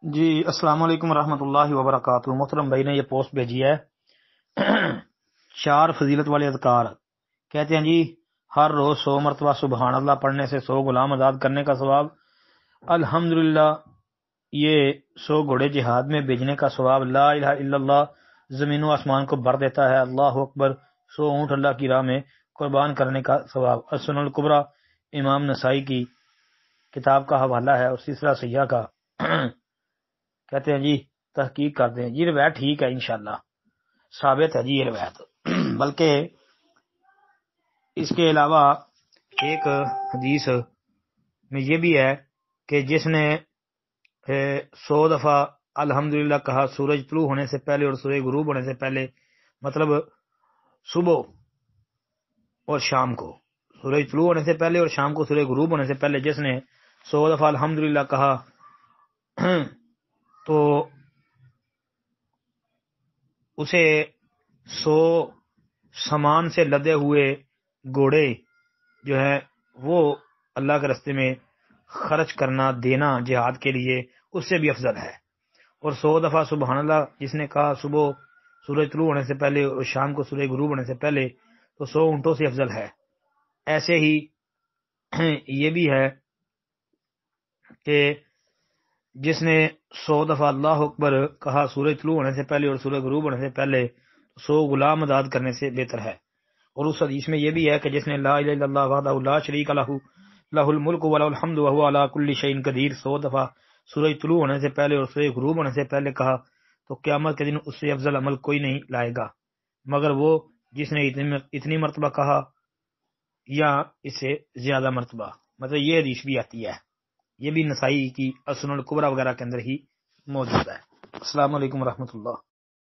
جی السلام علیکم ورحمۃ اللہ وبرکاتہ۔ محترم بھائی نے یہ پوسٹ بھیجی ہے 4 فضیلت والے اذکار۔ کہتے ہیں جی ہر روز 100 مرتبہ سبحان اللہ پڑھنے سے 100 غلام آزاد کرنے کا ثواب، الحمدللہ یہ 100 گھوڑے جہاد میں بھیجنے کا ثواب، لا الہ الا اللہ زمین و آسمان کو بھر دیتا ہے، اللہ اکبر 100 اونٹ اللہ کی راہ میں قربان کرنے کا ثواب۔ السنن الکبریٰ امام نسائی کی کتاب کا حوالہ ہے اور سلسلہ صحیحہ کا۔ کہتے ہیں جی تحقیق کرتے ہیں جی روایت ٹھیک ہے، انشاءاللہ ثابت ہے جی یہ روایت۔ بلکہ اس کے علاوہ ایک حدیث میں یہ بھی ہے کہ جس نے 100 دفعہ الحمدللہ کہا سورج طلوع ہونے سے پہلے اور سورج غروب ہونے سے پہلے، مطلب صبح اور شام کو، سورج طلوع ہونے سے پہلے اور شام کو سورج غروب ہونے سے پہلے جس نے 100 دفعہ الحمدللہ کہا تو اسے 100 سامان سے لدے ہوئے گھوڑے جو ہے وہ اللہ کے راستے میں خرچ کرنا دینا جہاد کے لیے اس سے بھی افضل ہے۔ اور 100 دفعہ سبحان اللہ جس نے کہا صبح سورج طلوع ہونے سے پہلے اور شام کو سورج غروب ہونے سے پہلے تو 100 اونٹوں سے افضل ہے۔ ایسے ہی یہ بھی ہے کہ جس نے 100 دفعہ اللہ اکبر کہا سورج طلوع ہونے سے پہلے اور سورج غروب ہونے سے پہلے 100 غلام آزاد کرنے سے بہتر ہے۔ اور اس حدیث میں یہ بھی ہے کہ جس نے لا الہ الا اللہ وحدہ لا شریک لہ لہ الملک ولہ الحمد وہو علی کل شیء قدیر 100 دفعہ سورج طلوع ہونے سے پہلے اور سورج غروب ہونے سے پہلے کہا تو قیامت کے دن اس سے افضل عمل کوئی نہیں لائے گا مگر وہ جس نے اتنی مرتبہ کہا یا اس سے زیادہ مرتبہ۔ مطلب یہ حدیث بھی آتی ہے، یہ بھی نسائی کی السنن الکبریٰ وغیرہ کے اندر ہی موجود ہے۔ السلام علیکم ورحمۃ اللہ۔